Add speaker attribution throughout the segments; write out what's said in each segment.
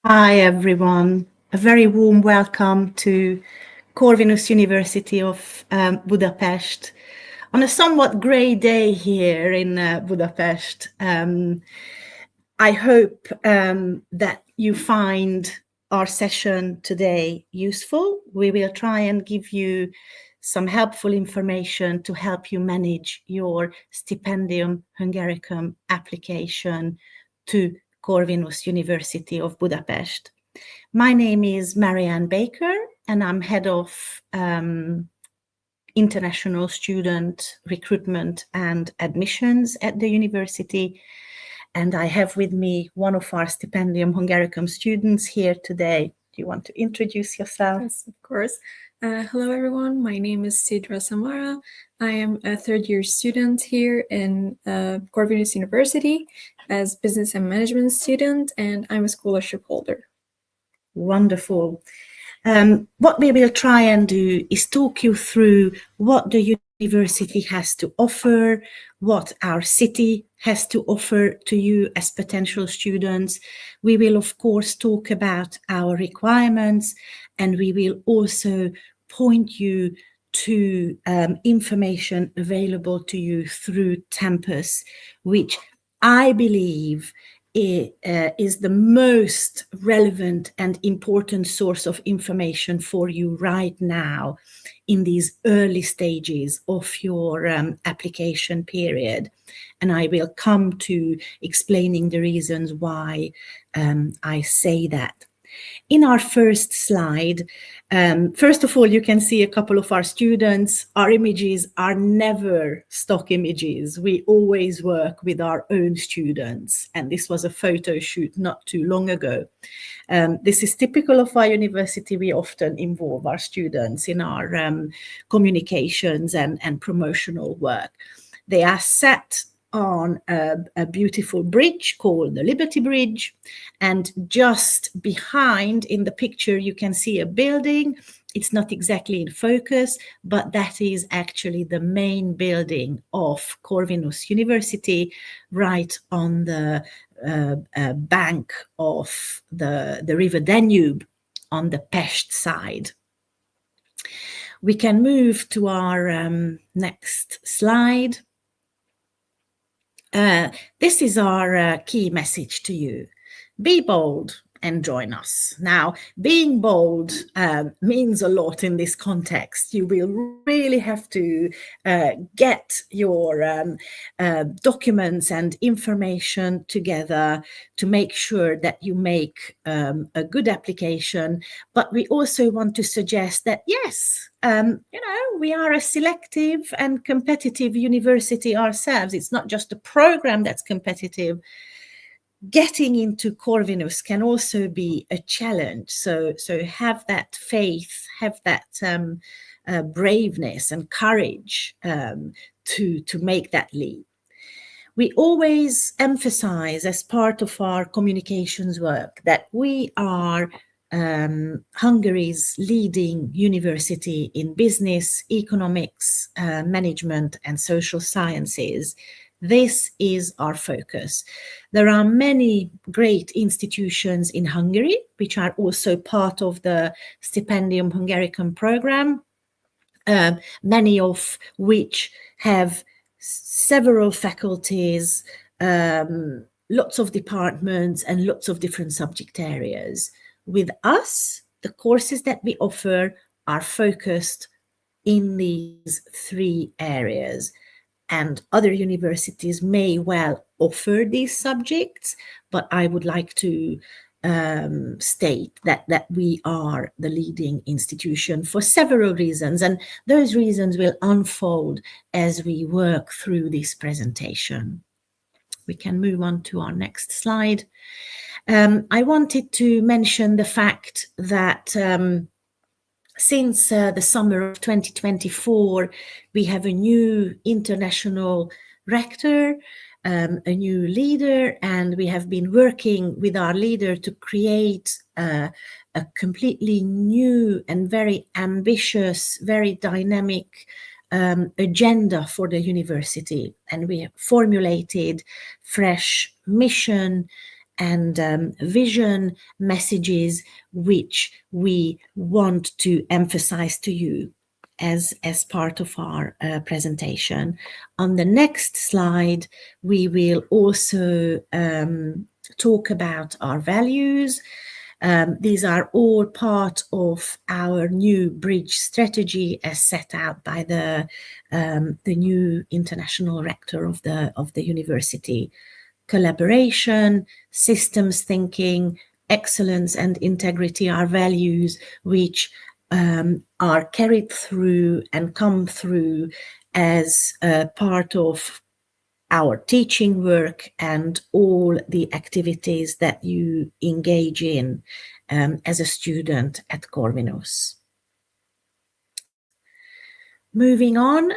Speaker 1: Hi everyone, a very warm welcome to Corvinus University of Budapest on a somewhat grey day here in Budapest. I hope that you find our session today useful. We will try and give you some helpful information to help you manage your Stipendium Hungaricum application to Corvinus University of Budapest. My name is Marianne Baker, and I'm head of international student recruitment and admissions at the university. And I have with me one of our Stipendium Hungaricum students here today. Do you want to introduce yourself?
Speaker 2: Yes, of course. Hello, everyone. My name is Sidra Samara. I am a third-year student here in Corvinus University as business and management student, and I'm a scholarship holder.
Speaker 1: Wonderful. What we will try and do is talk you through what the university has to offer, what our city has to offer to you as potential students. We will, of course, talk about our requirements, and we will also point you to information available to you through Tempus, which I believe is the most relevant and important source of information for you right now in these early stages of your application period. And I will come to explaining the reasons why I say that. In our first slide, first of all, you can see a couple of our students. Our images are never stock images. We always work with our own students. And this was a photo shoot not too long ago. This is typical of our university. We often involve our students in our communications and promotional work. They are set on a beautiful bridge called the Liberty Bridge, and just behind in the picture you can see a building. It's not exactly in focus, but that is actually the main building of Corvinus University, right on the bank of the River Danube on the Pest side. We can move to our next slide. This is our key message to you. Be bold and join us. Now, being bold means a lot in this context. You will really have to get your documents and information together to make sure that you make a good application. But we also want to suggest that, yes, we are a selective and competitive university ourselves. It's not just a program that's competitive. Getting into Corvinus can also be a challenge. So have that faith, have that braveness and courage to make that leap. We always emphasize as part of our communications work that we are Hungary's leading university in business, economics, management, and social sciences. This is our focus. There are many great institutions in Hungary, which are also part of the Stipendium Hungaricum program, many of which have several faculties, lots of departments, and lots of different subject areas. With us, the courses that we offer are focused in these three areas. And other universities may well offer these subjects, but I would like to state that we are the leading institution for several reasons, and those reasons will unfold as we work through this presentation. We can move on to our next slide. I wanted to mention the fact that since the summer of 2024, we have a new international rector, a new leader, and we have been working with our leader to create a completely new and very ambitious, very dynamic agenda for the university. And we have formulated fresh mission and vision messages which we want to emphasize to you as part of our presentation. On the next slide, we will also talk about our values. These are all part of our new bridge strategy as set out by the new international rector of the university. Collaboration, systems thinking, excellence and integrity are values which are carried through and come through as part of our teaching work and all the activities that you engage in as a student at Corvinus. Moving on,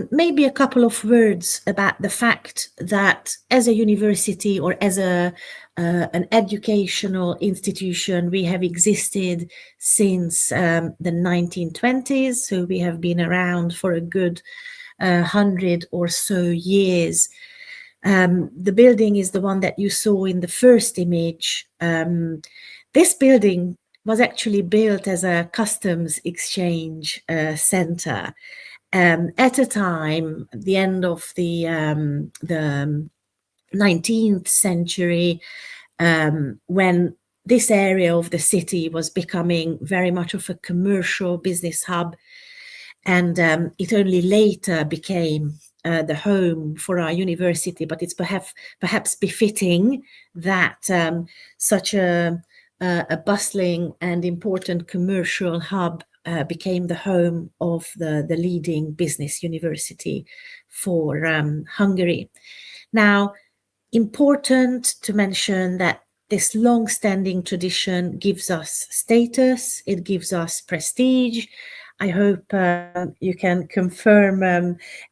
Speaker 1: maybe a couple of words about the fact that as a university or as an educational institution, we have existed since the 1920s. So we have been around for a good 100 or so years. The building is the one that you saw in the first image. This building was actually built as a customs exchange center. At a time, at the end of the 19th century, when this area of the city was becoming very much of a commercial business hub, and it only later became the home for our university, but it's perhaps befitting that such a bustling and important commercial hub became the home of the leading business university for Hungary. Now, important to mention that this long-standing tradition gives us status, it gives us prestige. I hope you can confirm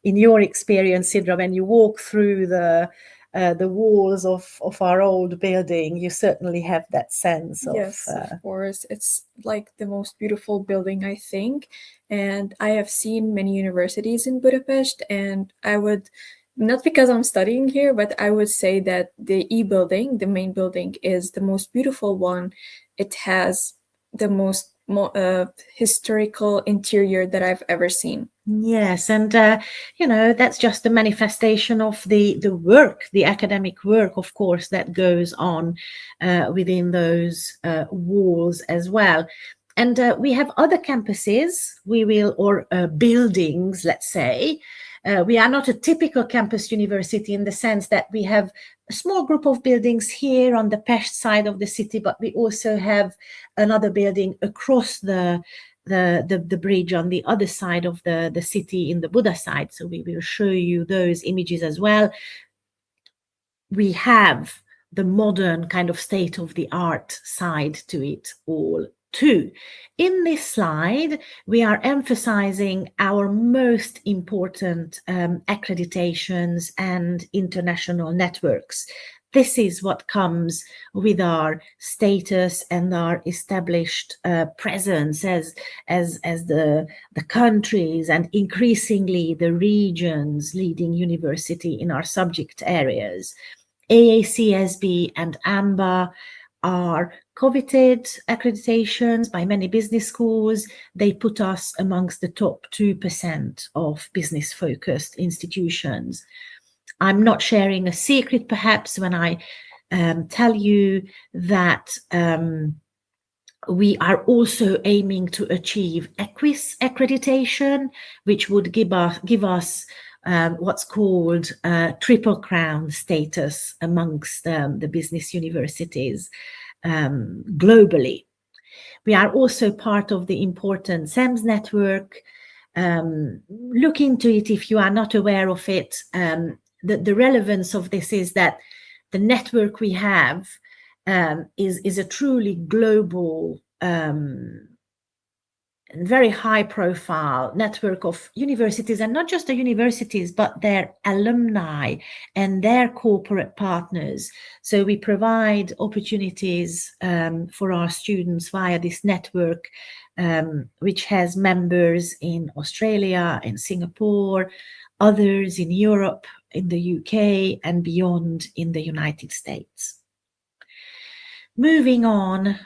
Speaker 1: in your experience, Sidra, when you walk through the walls of our old building, you certainly have that sense of...
Speaker 2: Yes, of course. It's like the most beautiful building, I think. And I have seen many universities in Budapest, and I would, not because I'm studying here, but I would say that the E building, the main building, is the most beautiful one. It has the most historical interior that I've ever seen.
Speaker 1: Yes, and you know, that's just the manifestation of the work, the academic work, of course, that goes on within those walls as well. And we have other campuses, or buildings, let's say. We are not a typical campus university in the sense that we have a small group of buildings here on the Pest side of the city, but we also have another building across the bridge on the other side of the city in the Buda side. So we will show you those images as well. We have the modern kind of state-of-the-art side to it all too. In this slide, we are emphasizing our most important accreditations and international networks. This is what comes with our status and our established presence as the countries and increasingly the regions leading university in our subject areas. AACSB and AMBA are coveted accreditations by many business schools. They put us amongst the top 2% of business-focused institutions. I'm not sharing a secret, perhaps, when I tell you that we are also aiming to achieve EQUIS accreditation, which would give us what's called triple crown status amongst the business universities globally. We are also part of the important SEMS network. Look into it if you are not aware of it. The relevance of this is that the network we have is a truly global and very high profile network of universities, and not just the universities, but their alumni and their corporate partners. So we provide opportunities for our students via this network, which has members in Australia, in Singapore, others in Europe, in the UK, and beyond in the United States. moving on,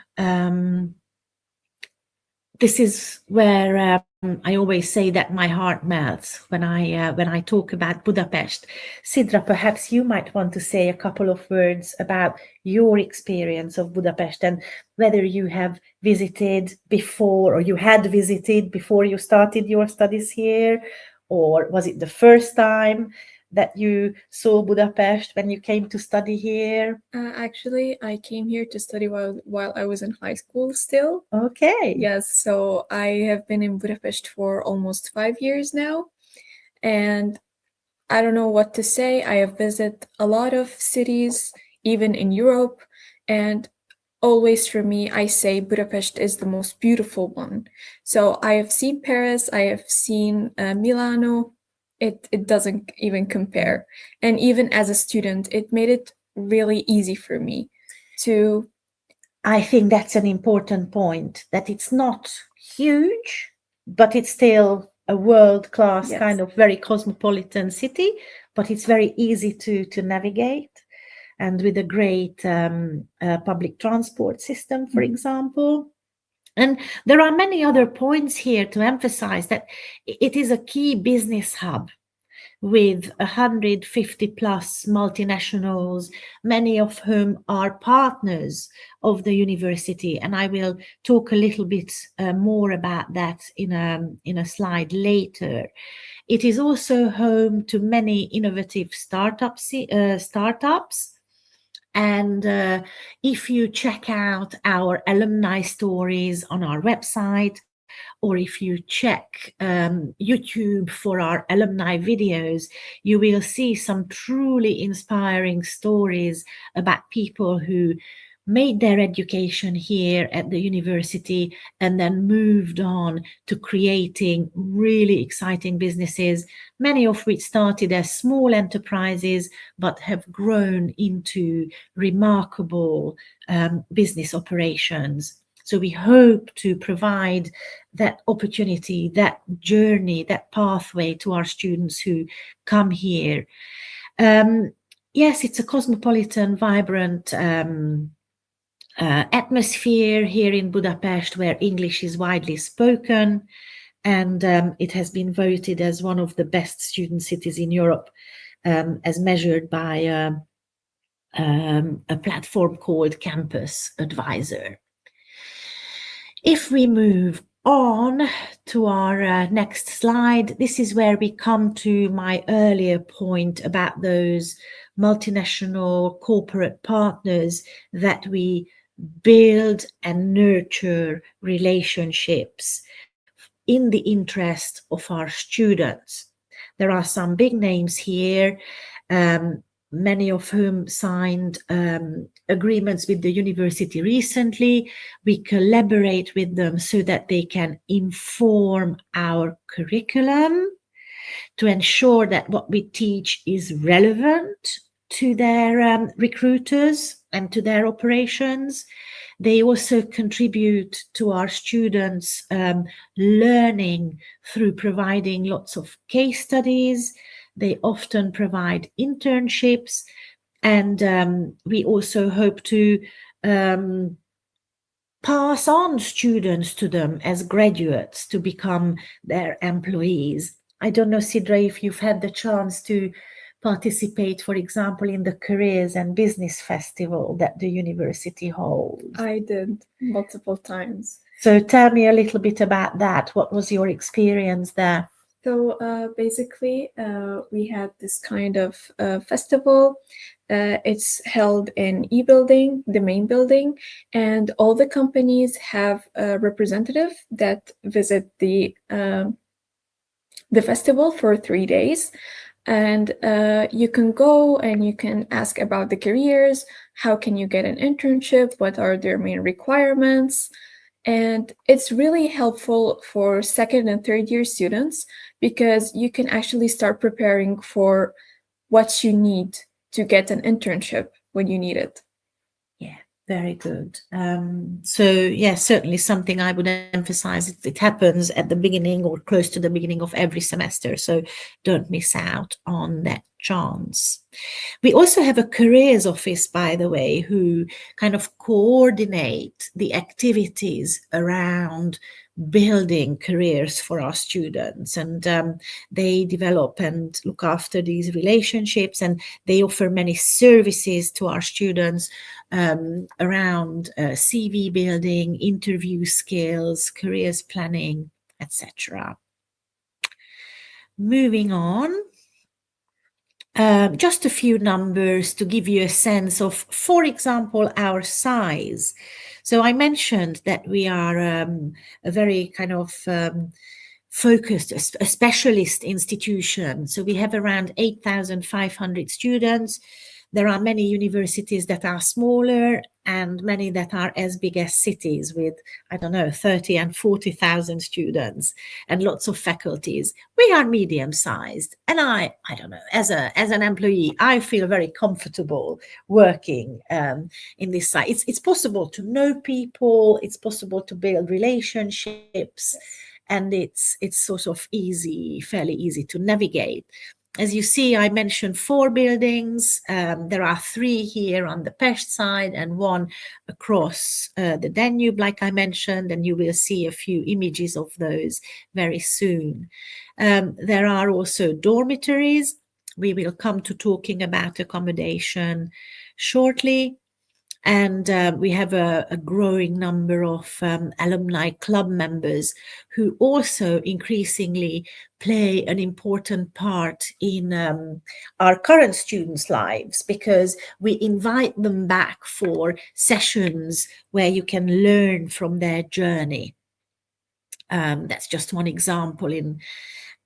Speaker 1: this is where I always say that my heart melts when I talk about Budapest. Sidra, perhaps you might want to say a couple of words about your experience of Budapest and whether you have visited before, or you had visited before you started your studies here, or was it the first time that you saw Budapest when you came to study here?
Speaker 2: Actually, I came here to study while I was in high school still.
Speaker 1: Okay.
Speaker 2: Yes, so I have been in Budapest for almost 5 years now, and I don't know what to say. I have visited a lot of cities, even in Europe, and always for me, I say Budapest is the most beautiful one. So I have seen Paris, I have seen Milano. It doesn't even compare. And even as a student, it made it really easy for me to.
Speaker 1: I think that's an important point, that it's not huge, but it's still a world-class
Speaker 2: Yes.
Speaker 1: kind of very cosmopolitan city, but it's very easy to navigate, and with a great public transport system, for example. And there are many other points here to emphasize that it is a key business hub with 150 plus multinationals, many of whom are partners of the university. And I will talk a little bit more about that in a slide later. It is also home to many innovative startups. And if you check out our alumni stories on our website, or if you check YouTube for our alumni videos, you will see some truly inspiring stories about people who made their education here at the university and then moved on to creating really exciting businesses, many of which started as small enterprises but have grown into remarkable business operations. So we hope to provide that opportunity, that journey, that pathway to our students who come here. Yes, it's a cosmopolitan, vibrant atmosphere here in Budapest, where English is widely spoken, and it has been voted as one of the best student cities in Europe, as measured by a platform called Campus Advisor. If we move on to our next slide, this is where we come to my earlier point about those multinational corporate partners that we build and nurture relationships in the interest of our students. There are some big names here, many of whom signed agreements with the university recently. We collaborate with them so that they can inform our curriculum to ensure that what we teach is relevant to their recruiters and to their operations. They also contribute to our students' learning through providing lots of case studies. They often provide internships, and we also hope to pass on students to them as graduates to become their employees. I don't know, Sidra, if you've had the chance to participate, for example, in the Careers and Business Festival that the university holds.
Speaker 2: I did multiple times.
Speaker 1: So tell me a little bit about that. What was your experience there?
Speaker 2: So basically, we had this kind of festival. It's held in E-building, the main building, and all the companies have a representative that visit the festival for 3 days. And you can go and you can ask about the careers, how can you get an internship, what are their main requirements. And it's really helpful for second and third year students because you can actually start preparing for what you need to get an internship when you need it.
Speaker 1: Yeah, Very good. So yes, certainly something I would emphasize. It happens at the beginning or close to the beginning of every semester. So don't miss out on that chance. We also have a careers office, by the way, who kind of coordinate the activities around building careers for our students, and they develop and look after these relationships, and they offer many services to our students around CV building, interview skills, careers planning, etc. Moving on. Just a few numbers to give you a sense of, for example, our size. So I mentioned that we are a very kind of focused, a specialist institution. So we have around 8,500 students. There are many universities that are smaller and many that are as big as cities with, I don't know, 30 and 40,000 students and lots of faculties. We are medium-sized. And I don't know, as an employee, I feel very comfortable working in this site. It's possible to know people, it's possible to build relationships, and it's sort of fairly easy to navigate. As you see, I mentioned 4 buildings. There are 3 here on the Pest side and 1 across the Danube, like I mentioned, and you will see a few images of those very soon. There are also dormitories. We will come to talking about accommodation shortly. And we have a growing number of alumni club members who also increasingly play an important part in our current students' lives, because we invite them back for sessions where you can learn from their journey. That's just one example in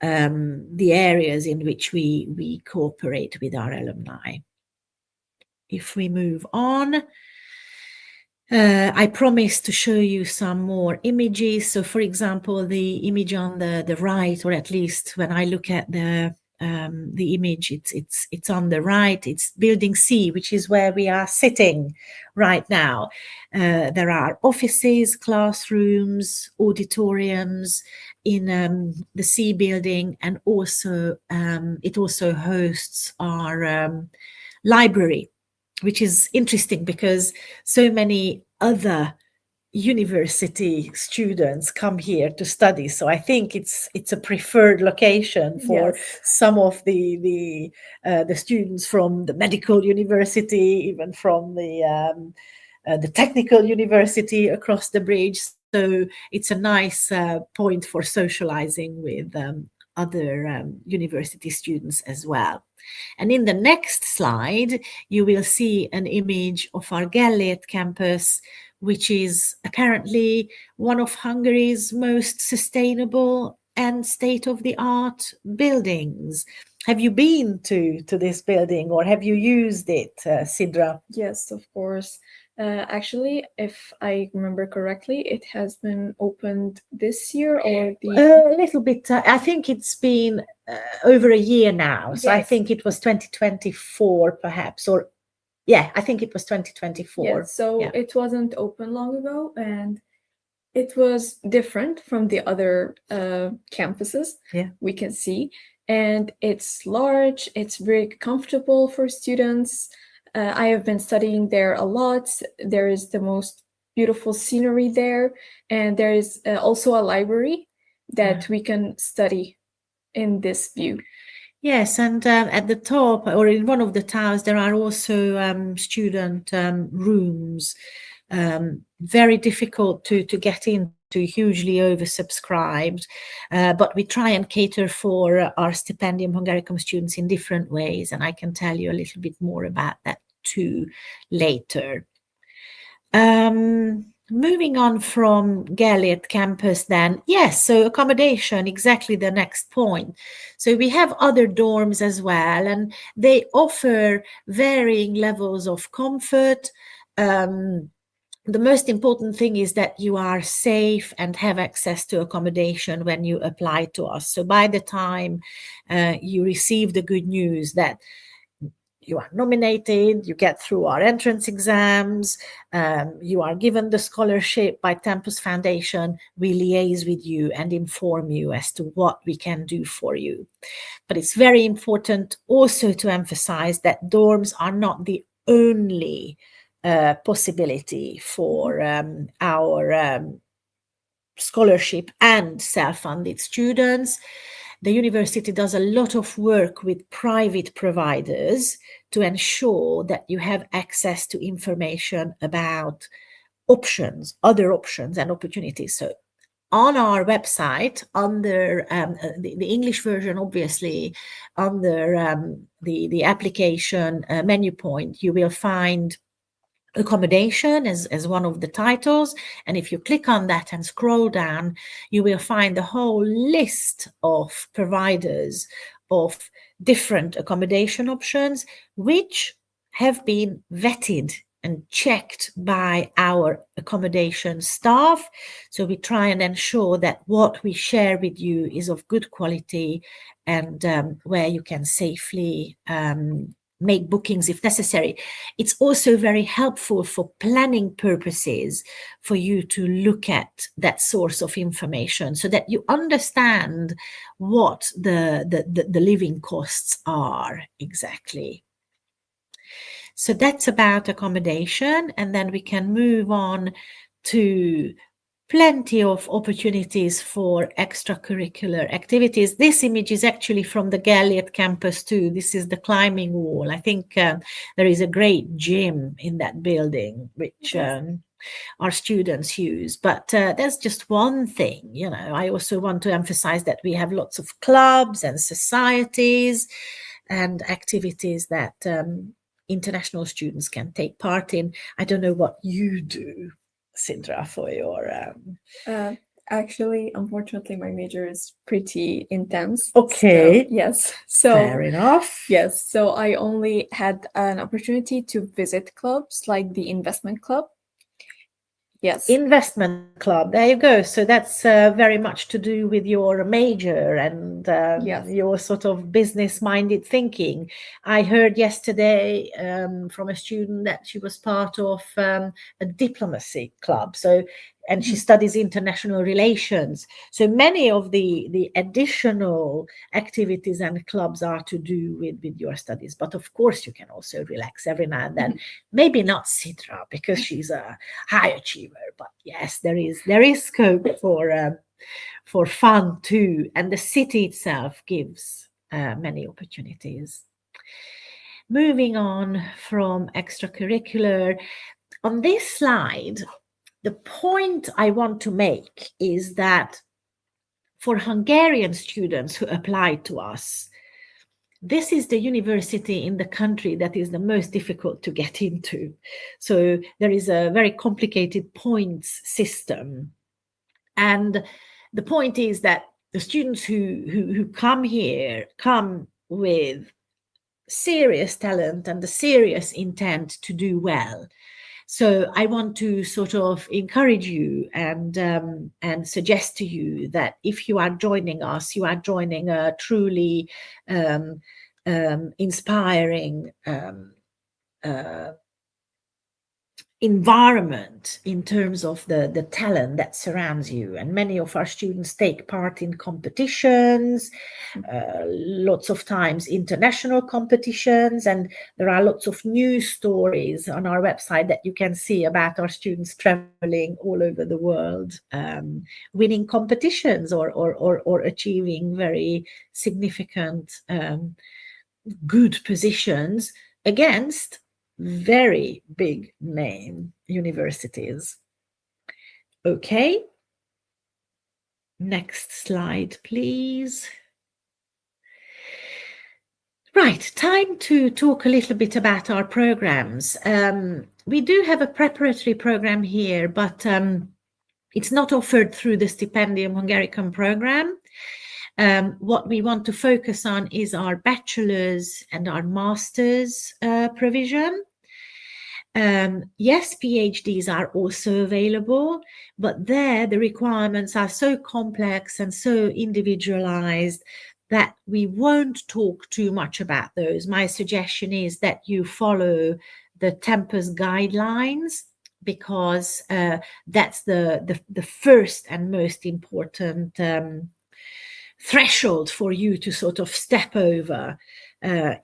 Speaker 1: the areas in which we cooperate with our alumni. If we move on, I promised to show you some more images. So, for example, the image on the right, or at least when I look at the image, it's on the right. It's Building C, which is where we are sitting right now. There are offices, classrooms, auditoriums in the C building, and also it also hosts our library, which is interesting because so many other university students come here to study. So I think it's a preferred location for some of the students from the medical university, even from the technical university across the bridge. So it's a nice point for socializing with other university students as well. And in the next slide, you will see an image of our Gellért campus, which is apparently one of Hungary's most sustainable and state-of-the-art buildings. Have you been to this building, or have you used it, Sidra?
Speaker 2: Yes, of course. Actually, if I remember correctly, it has been opened this year, or
Speaker 1: a little bit. I think it's been over a year now. So I think it was 2024, perhaps, or I think it was 2024.
Speaker 2: Yes, so it wasn't open long ago, and it was different from the other campuses we can see. And it's large, it's very comfortable for students. I have been studying there a lot. There is the most beautiful scenery there. And there is also a library that we can study in this view.
Speaker 1: Yes, and at the top, or in one of the towers, there are also student rooms. Very difficult to get into, hugely oversubscribed, but we try and cater for our Stipendium Hungaricum students in different ways, and I can tell you a little bit more about that too later. Moving on from Gellért campus then, so accommodation, exactly the next point. So we have other dorms as well, and they offer varying levels of comfort. The most important thing is that you are safe and have access to accommodation when you apply to us. So by the time you receive the good news that you are nominated, you get through our entrance exams, you are given the scholarship by Tempus Foundation. We liaise with you and inform you as to what we can do for you. But it's very important also to emphasize that dorms are not the only possibility for our scholarship and self-funded students. The university does a lot of work with private providers to ensure that you have access to information about options, other options and opportunities. So on our website, under the English version, obviously, under the application menu point, you will find accommodation as one of the titles. And if you click on that and scroll down, you will find the whole list of providers of different accommodation options, which have been vetted and checked by our accommodation staff. So we try and ensure that what we share with you is of good quality and where you can safely make bookings if necessary. It's also very helpful for planning purposes for you to look at that source of information so that you understand what the living costs are exactly. So that's about accommodation, and then we can move on to plenty of opportunities for extracurricular activities. This image is actually from the Gellért campus too. This is the climbing wall. I think there is a great gym in that building, which our students use. But there's just one thing, you know, I also want to emphasize that we have lots of clubs and societies and activities that international students can take part in. I don't know what you do, Sidra, for your
Speaker 2: Actually, unfortunately, my major is pretty intense.
Speaker 1: Okay.
Speaker 2: So, yes. So
Speaker 1: Fair enough.
Speaker 2: yes. So I only had an opportunity to visit clubs like the investment club. Yes.
Speaker 1: Investment club. There you go. So that's very much to do with your major and
Speaker 2: Yes.
Speaker 1: your sort of business-minded thinking. I heard yesterday from a student that she was part of a diplomacy club. So, and she studies international relations. So many of the additional activities and clubs are to do with your studies. But of course, you can also relax every now and then. Maybe not Sidra because she's a high achiever, but yes, there is scope for fun too. And the city itself gives many opportunities. Moving on from extracurricular, on this slide, the point I want to make is that for Hungarian students who applied to us, this is the university in the country that is the most difficult to get into. So there is a very complicated points system. And the point is that the students who come here come with serious talent and the serious intent to do well. So I want to sort of encourage you and suggest to you that if you are joining us, you are joining a truly inspiring environment in terms of the talent that surrounds you. And many of our students take part in competitions, lots of times international competitions, and there are lots of news stories on our website that you can see about our students traveling all over the world, winning competitions or achieving very significant good positions against very big name universities. Okay. Next slide, please. Right, time to talk a little bit about our programs. We do have a preparatory program here, but it's not offered through the Stipendium Hungaricum program. What we want to focus on is our bachelor's and our master's provision. Yes, PhDs are also available, but there the requirements are so complex and so individualized that we won't talk too much about those. My suggestion is that you follow the Tempus guidelines, because that's the first and most important threshold for you to sort of step over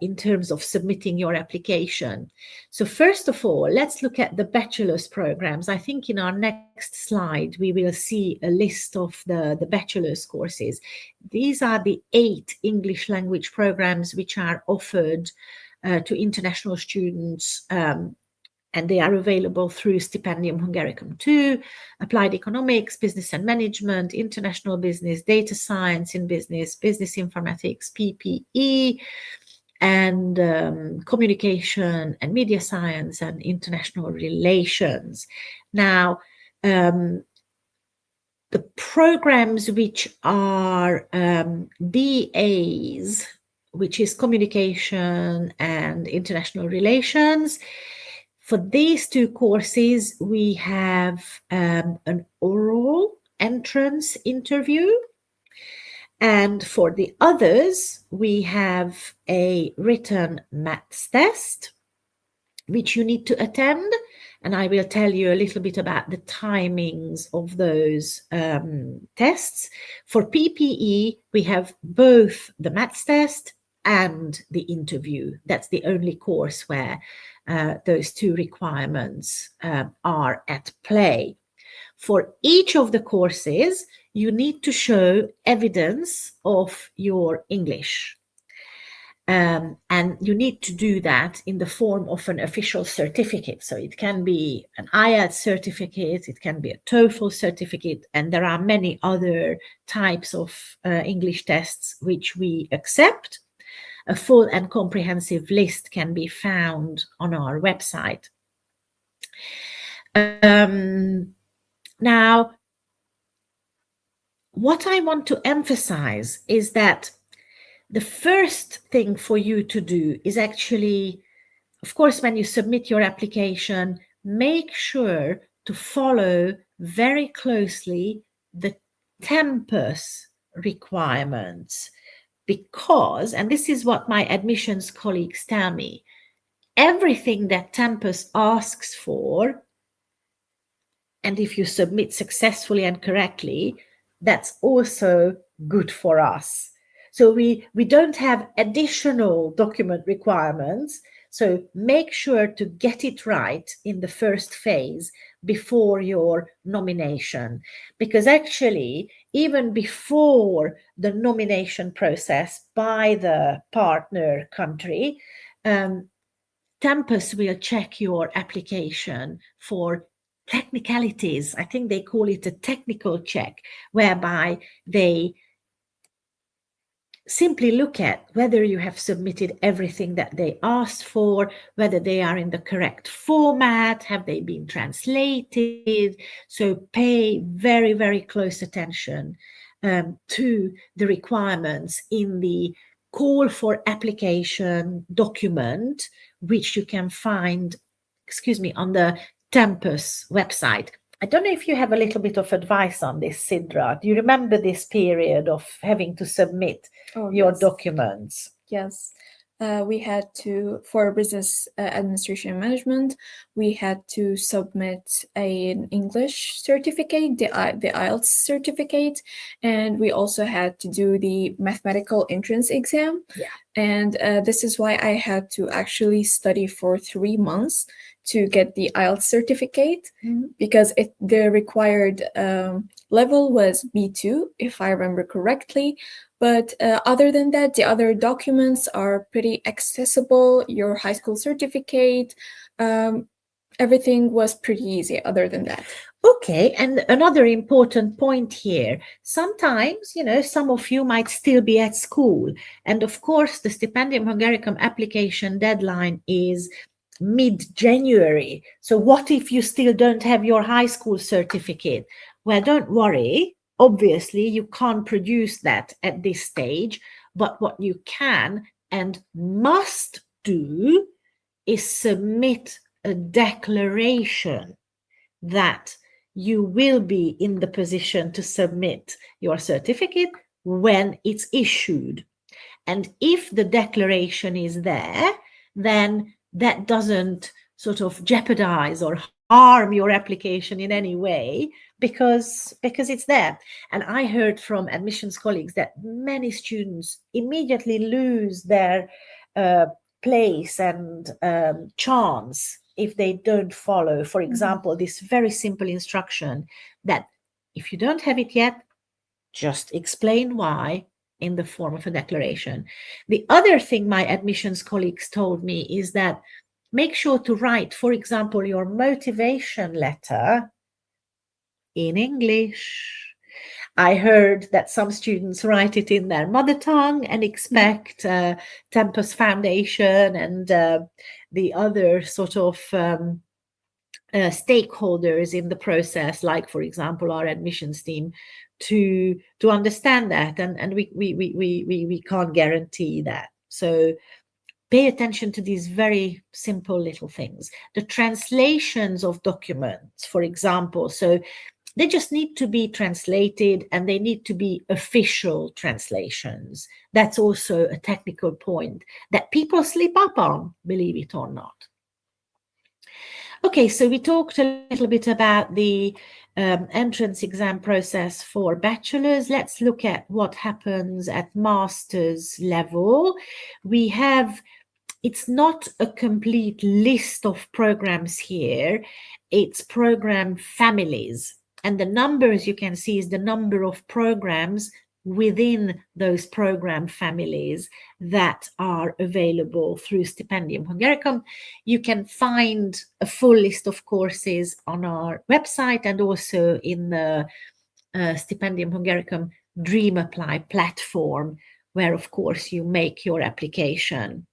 Speaker 1: in terms of submitting your application. So first of all, let's look at the bachelor's programs. I think in our next slide, we will see a list of the bachelor's courses. These are the 8 English language programs which are offered to international students, and they are available through Stipendium Hungaricum 2, Applied Economics, Business and Management, International Business, Data Science in Business, Business Informatics, PPE, and Communication and Media Science and International Relations. Now, the programs which are BAs, which is Communication and International Relations, for these 2 courses, we have an oral entrance interview. And for the others, we have a written maths test, which you need to attend. And I will tell you a little bit about the timings of those tests. For PPE, we have both the maths test and the interview. That's the only course where those 2 requirements are at play. For each of the courses, you need to show evidence of your English. And you need to do that in the form of an official certificate. So it can be an IELTS certificate, it can be a TOEFL certificate, and there are many other types of English tests which we accept. A full and comprehensive list can be found on our website. Now, what I want to emphasize is that the first thing for you to do is actually, of course, when you submit your application, make sure to follow very closely the Tempus requirements, because, and this is what my admissions colleagues tell me, everything that Tempus asks for, and if you submit successfully and correctly, that's also good for us. So we don't have additional document requirements. So make sure to get it right in the first phase before your nomination, because actually, even before the nomination process by the partner country, Tempus will check your application for technicalities. I think they call it a technical check, whereby they simply look at whether you have submitted everything that they asked for, whether they are in the correct format, have they been translated. So pay very, very close attention to the requirements in the call for application document, which you can find, on the Tempus website. I don't know if you have a little bit of advice on this, Sidra. Do you remember this period of having to submit your documents?
Speaker 2: Yes. We had to, for business administration and management, we had to submit an English certificate, the IELTS certificate, and we also had to do the mathematical entrance exam.
Speaker 1: Yeah.
Speaker 2: And this is why I had to actually study for 3 months to get the IELTS certificate, because the required level was B2, if I remember correctly. But other than that, the other documents are pretty accessible. Your high school certificate, everything was pretty easy other than that.
Speaker 1: Okay, and another important point here, sometimes, some of you might still be at school. And of course, the Stipendium Hungaricum application deadline is mid-January. So what if you still don't have your high school certificate? Well, don't worry. Obviously, you can't produce that at this stage, but what you can and must do is submit a declaration that you will be in the position to submit your certificate when it's issued. And if the declaration is there, then that doesn't sort of jeopardize or harm your application in any way, because it's there. And I heard from admissions colleagues that many students immediately lose their place and chance if they don't follow, for example, this very simple instruction that if you don't have it yet, just explain why in the form of a declaration. The other thing my admissions colleagues told me is that make sure to write, for example, your motivation letter in English. I heard that some students write it in their mother tongue and expect Tempus Foundation and the other sort of stakeholders in the process, like, for example, our admissions team, to understand that, and we can't guarantee that. So pay attention to these very simple little things. The translations of documents, for example, so they just need to be translated, and they need to be official translations. That's also a technical point that people slip up on, believe it or not. Okay, so we talked a little bit about the entrance exam process for bachelors. Let's look at what happens at master's level. We have, it's not a complete list of programs here, it's program families. And the numbers you can see is the number of programs within those program families that are available through Stipendium Hungaricum. You can find a full list of courses on our website and also in the Stipendium Hungaricum Dream Apply platform, where, of course, you make your application.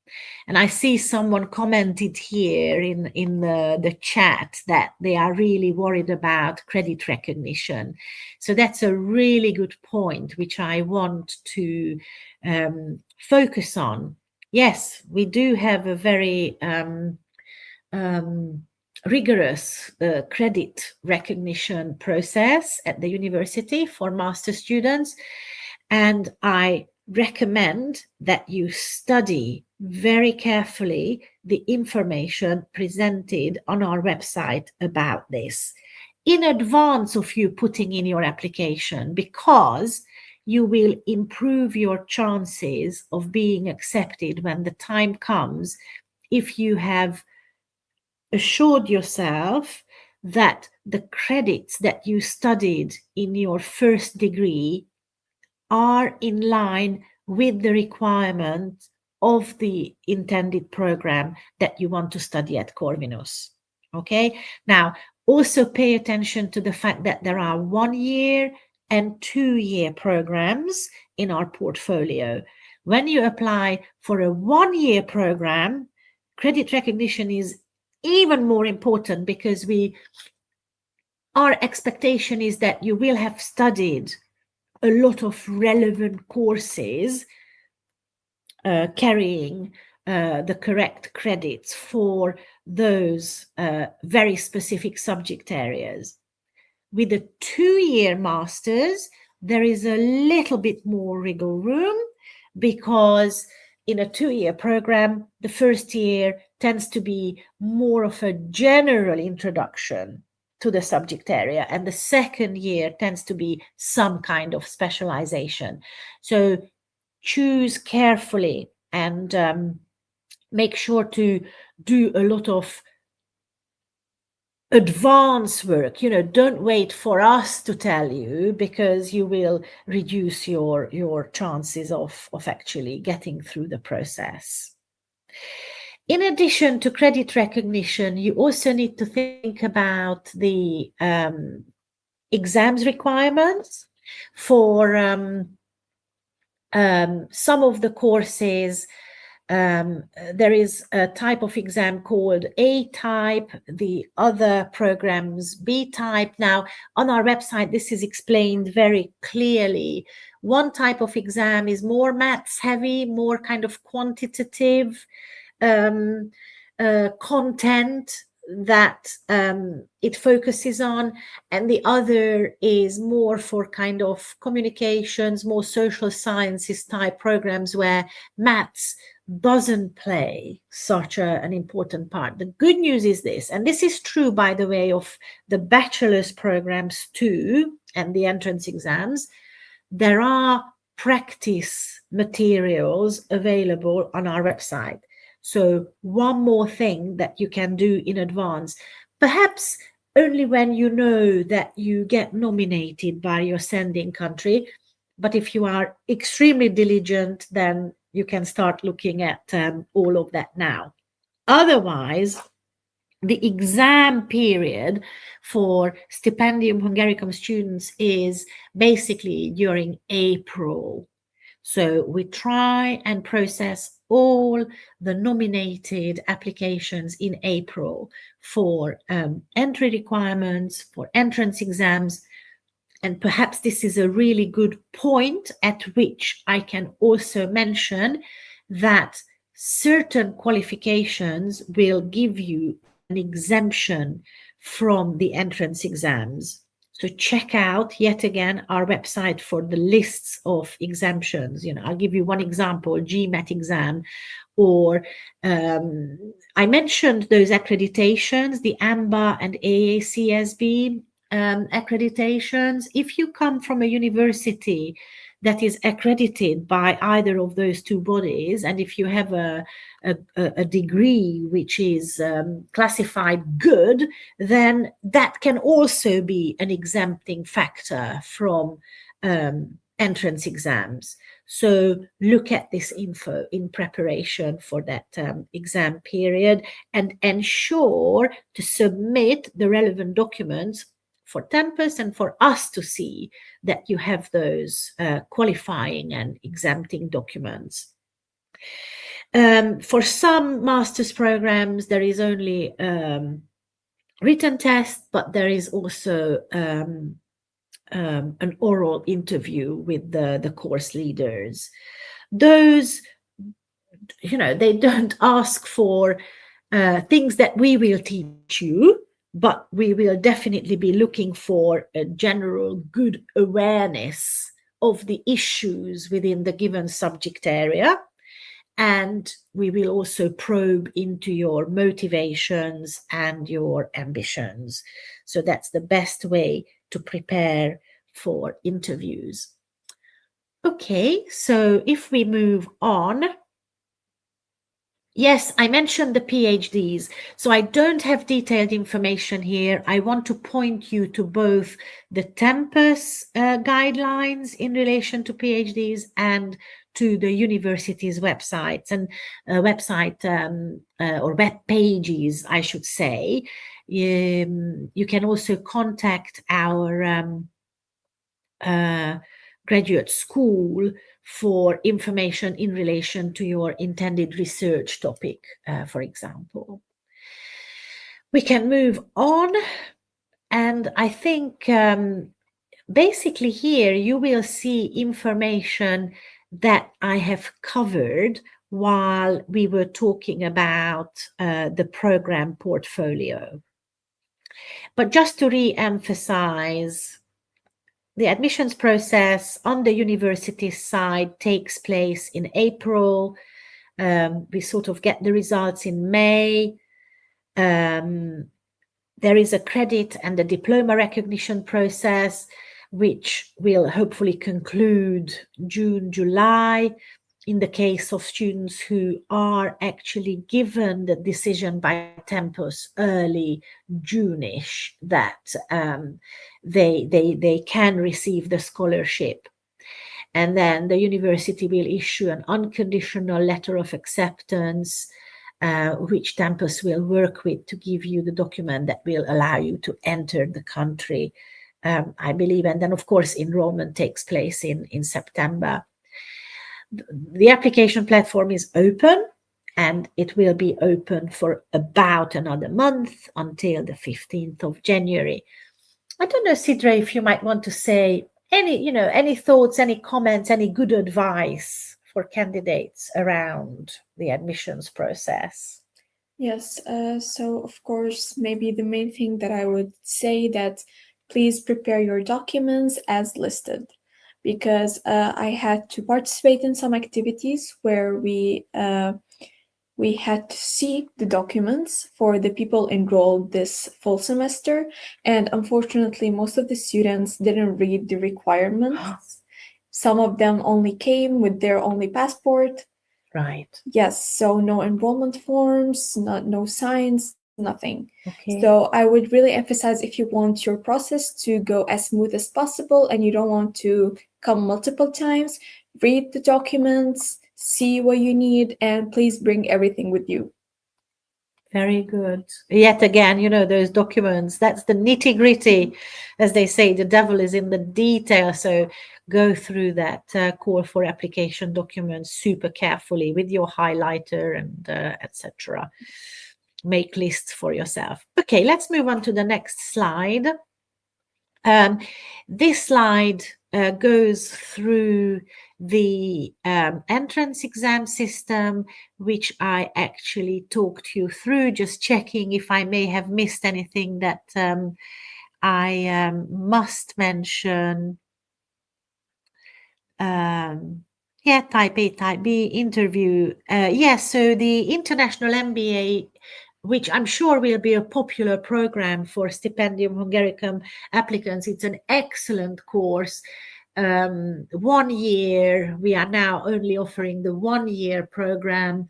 Speaker 1: And I see someone commented here in the chat that they are really worried about credit recognition. So that's a really good point, which I want to focus on. Yes, we do have a very rigorous credit recognition process at the university for master students, and I recommend that you study very carefully the information presented on our website about this in advance of you putting in your application, because you will improve your chances of being accepted when the time comes if you have assured yourself that the credits that you studied in your first degree are in line with the requirements of the intended program that you want to study at Corvinus. Okay, now also pay attention to the fact that there are 1 year and 2 year programs in our portfolio. When you apply for a 1 year program, credit recognition is even more important, because our expectation is that you will have studied a lot of relevant courses carrying the correct credits for those very specific subject areas. With a 2 year master's, there is a little bit more wiggle room, because in a 2 year program, the first year tends to be more of a general introduction to the subject area, and the second year tends to be some kind of specialization. So choose carefully and make sure to do a lot of advanced work. Don't wait for us to tell you, because you will reduce your chances of actually getting through the process. In addition to credit recognition, you also need to think about the exams requirements for some of the courses. There is a type of exam called A type, the other programs B type. Now, on our website, this is explained very clearly. One type of exam is more maths heavy, more kind of quantitative content, that it focuses on, and the other is more for kind of communications, more social sciences type programs where maths doesn't play such an important part. The good news is this, and this is true, by the way, of the bachelor's programs too, and the entrance exams, there are practice materials available on our website. So one more thing that you can do in advance, perhaps only when you know that you get nominated by your sending country. But if you are extremely diligent, then you can start looking at all of that now. Otherwise, the exam period for Stipendium Hungaricum students is basically during April. So we try and process all the nominated applications in April for entry requirements, for entrance exams. And perhaps this is a really good point at which I can also mention that certain qualifications will give you an exemption from the entrance exams. So check out yet again our website for the lists of exemptions. I'll give you one example, GMAT exam, or I mentioned those accreditations, the AMBA and AACSB accreditations. If you come from a university that is accredited by either of those two bodies, and if you have a degree which is classified good, then that can also be an exempting factor from entrance exams. So look at this info in preparation for that exam period, and ensure to submit the relevant documents for Tempus and for us to see that you have those qualifying and exempting documents. For some master's programs, there is only written test, but there is also an oral interview with the course leaders. Those, they don't ask for things that we will teach you, but we will definitely be looking for a general good awareness of the issues within the given subject area. And we will also probe into your motivations and your ambitions. So that's the best way to prepare for interviews. Okay, so if we move on. Yes, I mentioned the PhDs. So I don't have detailed information here. I want to point you to both the Tempus guidelines in relation to PhDs and to the university's websites and or web pages, I should say. You can also contact our graduate school for information in relation to your intended research topic, for example. We can move on, and I think basically here you will see information that I have covered while we were talking about the program portfolio. But just to re-emphasize, the admissions process on the university side takes place in April. We sort of get the results in May. There is a credit and a diploma recognition process, which will hopefully conclude June, July, in the case of students who are actually given the decision by Tempus early June-ish that they can receive the scholarship. And then the university will issue an unconditional letter of acceptance, which Tempus will work with to give you the document that will allow you to enter the country, I believe. And then, of course, enrollment takes place in September. The application platform is open, and it will be open for about another month until the 15th of January. I don't know, Sidra, if you might want to say any thoughts, any comments, any good advice for candidates around the admissions process.
Speaker 2: Yes, so of course, maybe the main thing that I would say that please prepare your documents as listed, because I had to participate in some activities where we had to see the documents for the people enrolled this fall semester, and unfortunately, most of the students didn't read the requirements. Some of them only came with their only passport.
Speaker 1: Right.
Speaker 2: Yes, so no enrollment forms, no signs, nothing.
Speaker 1: Okay.
Speaker 2: So I would really emphasize, if you want your process to go as smooth as possible and you don't want to come multiple times, read the documents, see what you need, and please bring everything with you.
Speaker 1: Very good. Yet again, those documents, that's the nitty-gritty. As they say, the devil is in the detail. So go through that call for application document super carefully with your highlighter and etc. Make lists for yourself. Okay, let's move on to the next slide. This slide goes through the entrance exam system, which I actually talked you through, just checking if I may have missed anything that I must mention. Type A, Type B interview. Yes, so the International MBA, which I'm sure will be a popular program for Stipendium Hungaricum applicants. It's an excellent course. 1 year. We are now only offering the 1-year program.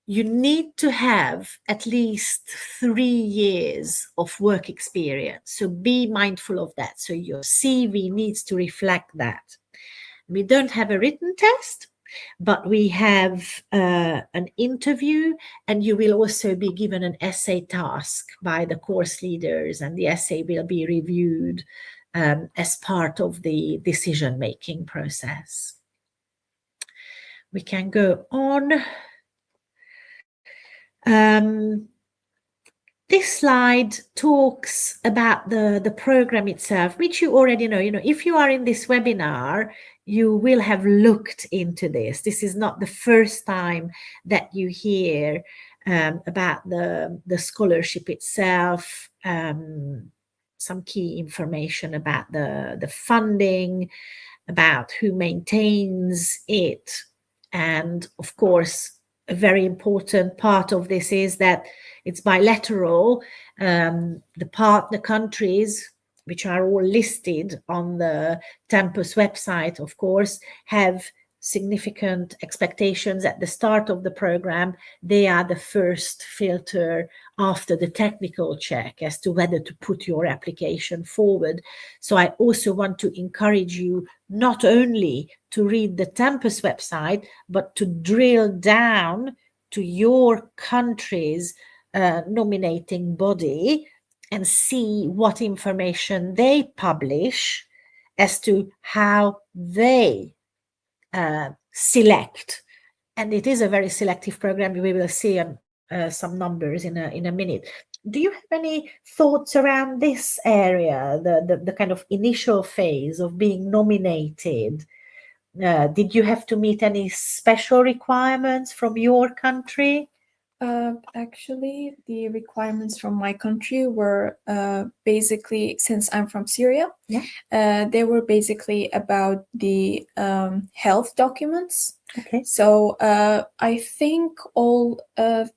Speaker 1: You need to have at least 3 years of work experience. So be mindful of that. So your CV needs to reflect that. We don't have a written test, but we have an interview, and you will also be given an essay task by the course leaders, and the essay will be reviewed as part of the decision-making process. We can go on. This slide talks about the program itself, which you already know. If you are in this webinar, you will have looked into this. This is not the first time that you hear about the scholarship itself, some key information about the funding, about who maintains it. And of course, a very important part of this is that it's bilateral. The partner countries, which are all listed on the Tempus website, of course, have significant expectations at the start of the program. They are the first filter after the technical check as to whether to put your application forward. So I also want to encourage you not only to read the Tempus website, but to drill down to your country's nominating body and see what information they publish as to how they select. And it is a very selective program. We will see some numbers in a minute. Do you have any thoughts around this area, the kind of initial phase of being nominated? Did you have to meet any special requirements from your country?
Speaker 2: Actually, the requirements from my country were basically, since I'm from Syria, they were basically about the health documents.
Speaker 1: Okay.
Speaker 2: So I think all potential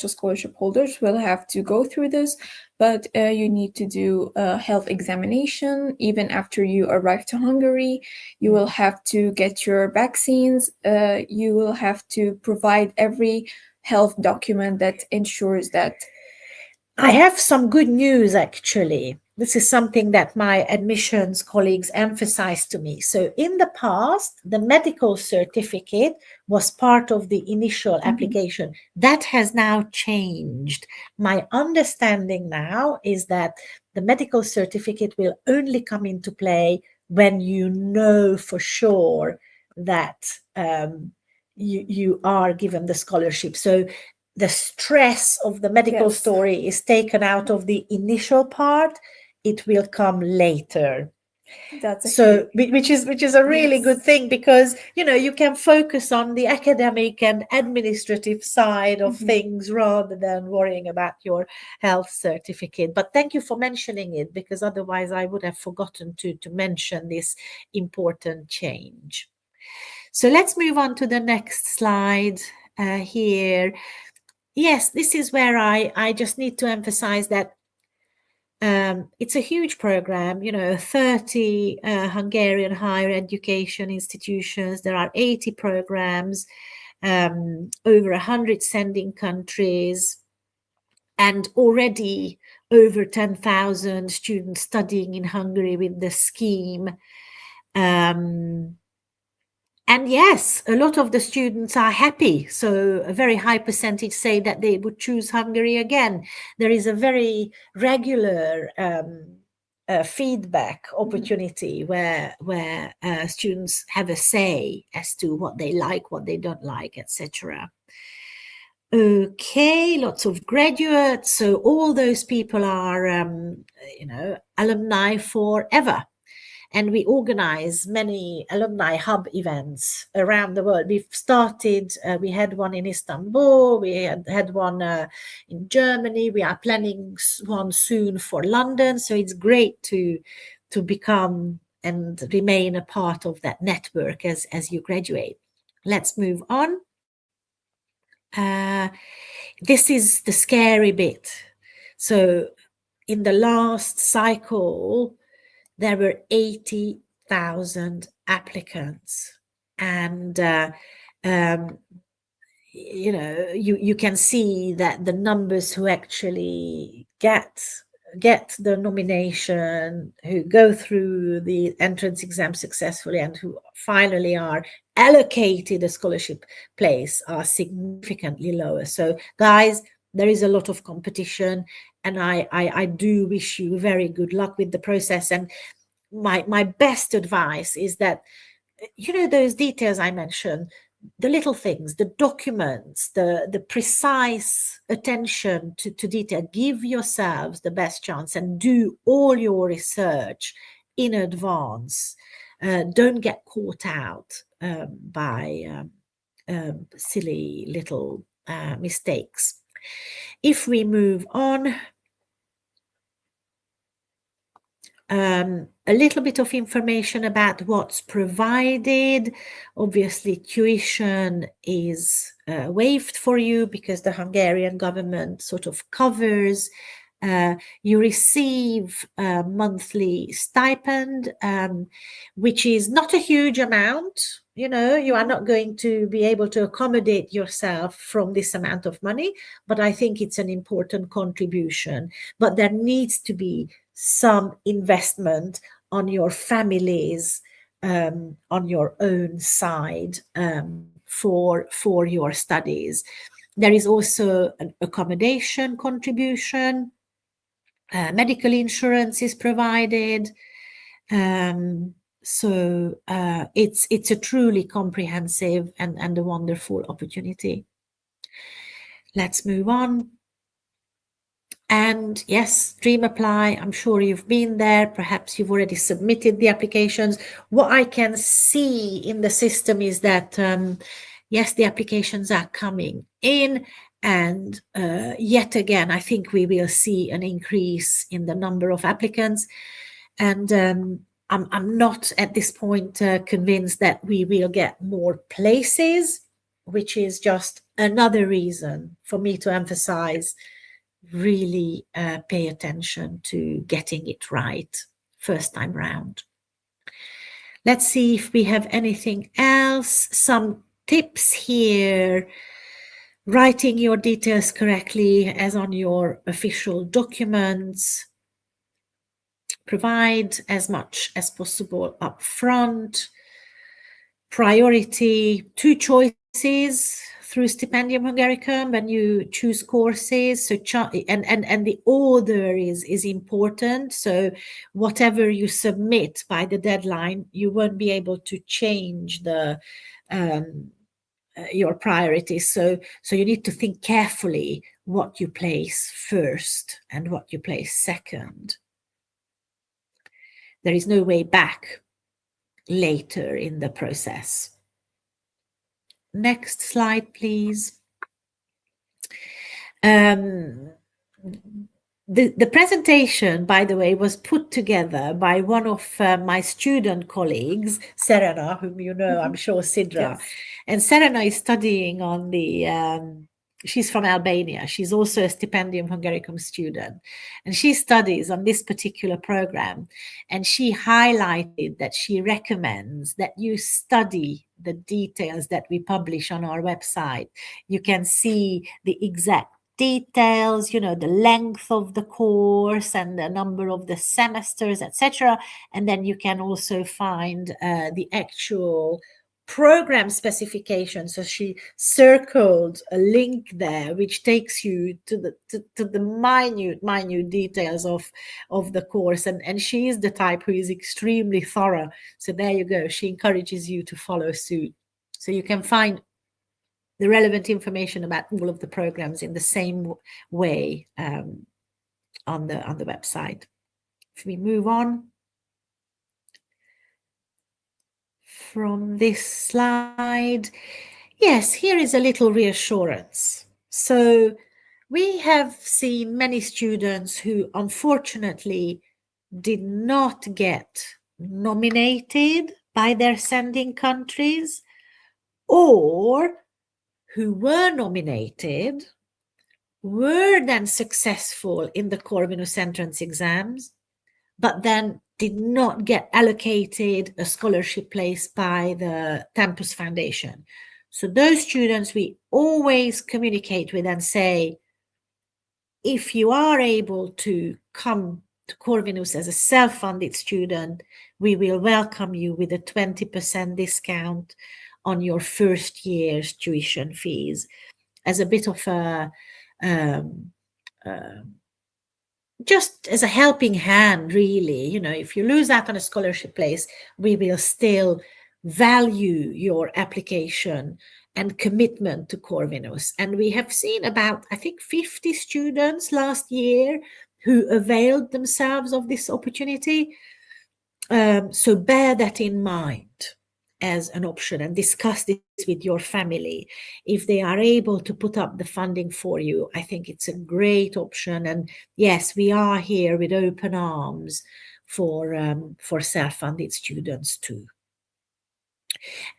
Speaker 2: scholarship holders will have to go through this, but you need to do a health examination. Even after you arrive to Hungary, you will have to get your vaccines. You will have to provide every health document that ensures that.
Speaker 1: I have some good news, actually. This is something that my admissions colleagues emphasized to me. So in the past, the medical certificate was part of the initial application. That has now changed. My understanding now is that the medical certificate will only come into play when you know for sure that you are given the scholarship. So the stress of the medical story is taken out of the initial part. It will come later.
Speaker 2: That's a
Speaker 1: So which is a really
Speaker 2: Yes.
Speaker 1: good thing, because you can focus on the academic and administrative side of things rather than worrying about your health certificate. But thank you for mentioning it, because otherwise I would have forgotten to mention this important change. So let's move on to the next slide here. Yes, this is where I just need to emphasize that it's a huge program, 30 Hungarian higher education institutions. There are 80 programs, over 100 sending countries, and already over 10,000 students studying in Hungary with the scheme. And yes, a lot of the students are happy. So a very high percentage say that they would choose Hungary again. There is a very regular feedback opportunity where students have a say as to what they like, what they don't like, etc. Okay, lots of graduates. So all those people are, alumni forever. And we organize many alumni hub events around the world. We've started, we had one in Istanbul, we had one in Germany, we are planning one soon for London. So it's great to become and remain a part of that network as you graduate. Let's move on. This is the scary bit. So in the last cycle, there were 80,000 applicants, and you can see that the numbers who actually get the nomination, who go through the entrance exam successfully, and who finally are allocated a scholarship place are significantly lower. So guys, there is a lot of competition, and I do wish you very good luck with the process. And my best advice is that, those details I mentioned, the little things, the documents, the precise attention to detail, give yourselves the best chance and do all your research in advance. Don't get caught out by silly little mistakes. If we move on, a little bit of information about what's provided. Obviously, tuition is waived for you because the Hungarian government sort of covers. You receive a monthly stipend, which is not a huge amount. You are not going to be able to accommodate yourself from this amount of money, but I think it's an important contribution. But there needs to be some investment on your families, on your own side, for your studies. There is also an accommodation contribution. Medical insurance is provided. So it's a truly comprehensive and a wonderful opportunity. Let's move on. And yes, Dream Apply, I'm sure you've been there. Perhaps you've already submitted the applications. What I can see in the system is that, yes, the applications are coming in. And yet again, I think we will see an increase in the number of applicants. And I'm not at this point convinced that we will get more places, which is just another reason for me to emphasize really pay attention to getting it right first time round. Let's see if we have anything else. Some tips here. Writing your details correctly as on your official documents. Provide as much as possible up front. Priority, 2 choices through Stipendium Hungaricum when you choose courses. So and the order is important. So whatever you submit by the deadline, you won't be able to change the your priorities. So you need to think carefully what you place first and what you place second. there is no way back later in the process. Next slide, please. The presentation, by the way, was put together by one of my student colleagues, Serena, whom you know, I'm sure, Sidra.
Speaker 2: Yes.
Speaker 1: And Serena is studying on the, she's from Albania. She's also a Stipendium Hungaricum student. And she studies on this particular program. And she highlighted that she recommends that you study the details that we publish on our website. You can see the exact details, you know, the length of the course and the number of the semesters, etc. And then you can also find the actual program specification. So she circled a link there which takes you to the minute details of the course, and she is the type who is extremely thorough. So there you go, she encourages you to follow suit. So you can find the relevant information about all of the programs in the same way on the website. If we move on from this slide, yes, here is a little reassurance. So we have seen many students who unfortunately did not get nominated by their sending countries, or who were nominated, were then successful in the Corvinus entrance exams, but then did not get allocated a scholarship place by the Tempus Foundation. So those students we always communicate with and say, if you are able to come to Corvinus as a self-funded student, we will welcome you with a 20% discount on your first year's tuition fees, as a bit of a just as a helping hand, really. You know, if you lose out on a scholarship place, we will still value your application and commitment to Corvinus. And we have seen about, I think, 50 students last year who availed themselves of this opportunity. So bear that in mind as an option and discuss this with your family. If they are able to put up the funding for you, I think it's a great option. And yes, we are here with open arms for self-funded students too.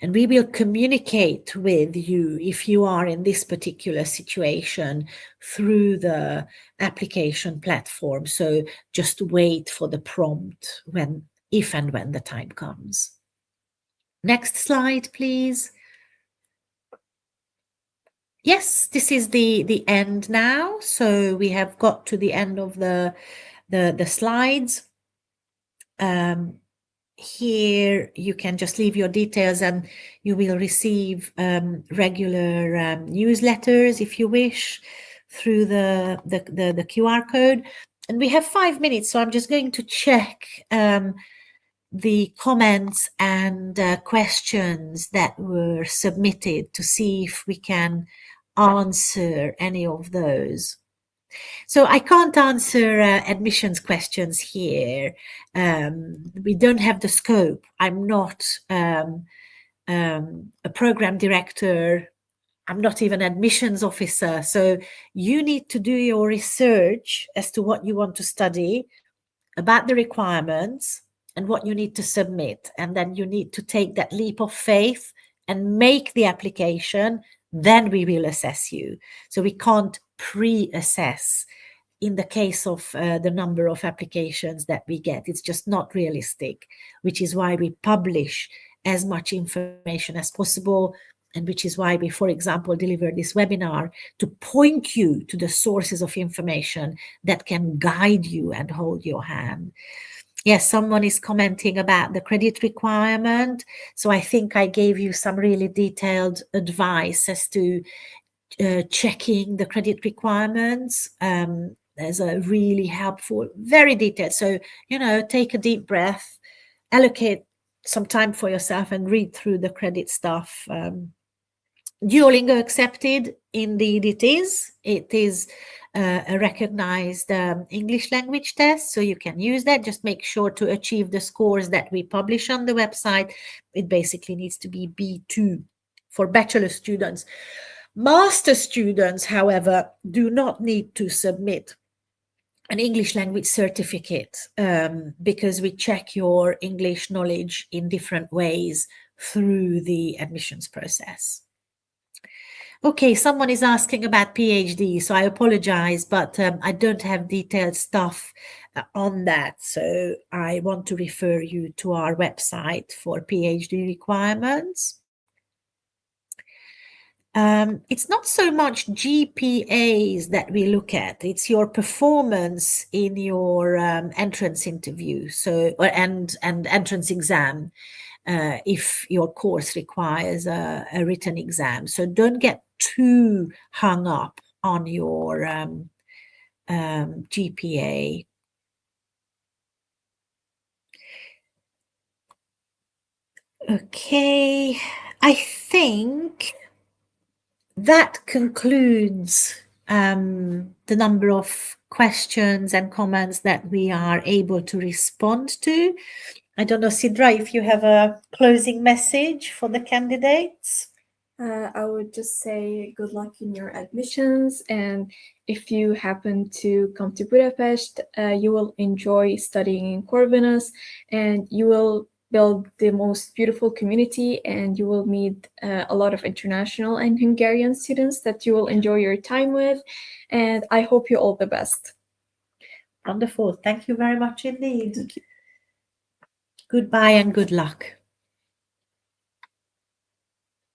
Speaker 1: And we will communicate with you if you are in this particular situation through the application platform. So just wait for the prompt if and when the time comes. Next slide, please. Yes, this is the end now. So we have got to the end of the slides. Here you can just leave your details and you will receive regular newsletters if you wish through the QR code. And we have 5 minutes, so I'm just going to check the comments and questions that were submitted to see if we can answer any of those. So I can't answer admissions questions here. We don't have the scope. I'm not a program director. I'm not even an admissions officer. So you need to do your research as to what you want to study, about the requirements, and what you need to submit. And then you need to take that leap of faith and make the application. Then we will assess you. So we can't pre-assess in the case of the number of applications that we get. It's just not realistic, which is why we publish as much information as possible, and which is why we, for example, deliver this webinar to point you to the sources of information that can guide you and hold your hand. Yes, someone is commenting about the credit requirement. So I think I gave you some really detailed advice as to checking the credit requirements. There's a really helpful, very detailed. So, you know, take a deep breath, allocate some time for yourself and read through the credit stuff. Duolingo accepted, indeed it is. It is a recognized English language test, so you can use that. Just make sure to achieve the scores that we publish on the website. It basically needs to be B2 for bachelor students. Master students, however, do not need to submit an English language certificate because we check your English knowledge in different ways through the admissions process. Okay, someone is asking about PhD, so I apologize, but I don't have detailed stuff on that. So I want to refer you to our website for PhD requirements. It's not so much GPAs that we look at, it's your performance in your entrance interview, and entrance exam. If your course requires a written exam. So don't get too hung up on your GPA. Okay, I think that concludes the number of questions and comments that we are able to respond to. I don't know, Sidra, if you have a closing message for the candidates.
Speaker 2: I would just say good luck in your admissions, and if you happen to come to Budapest, you will enjoy studying in Corvinus, and you will build the most beautiful community, and you will meet a lot of international and Hungarian students that you will enjoy your time with, and I hope you all the best.
Speaker 1: Wonderful. Thank you very much indeed. Goodbye and good luck.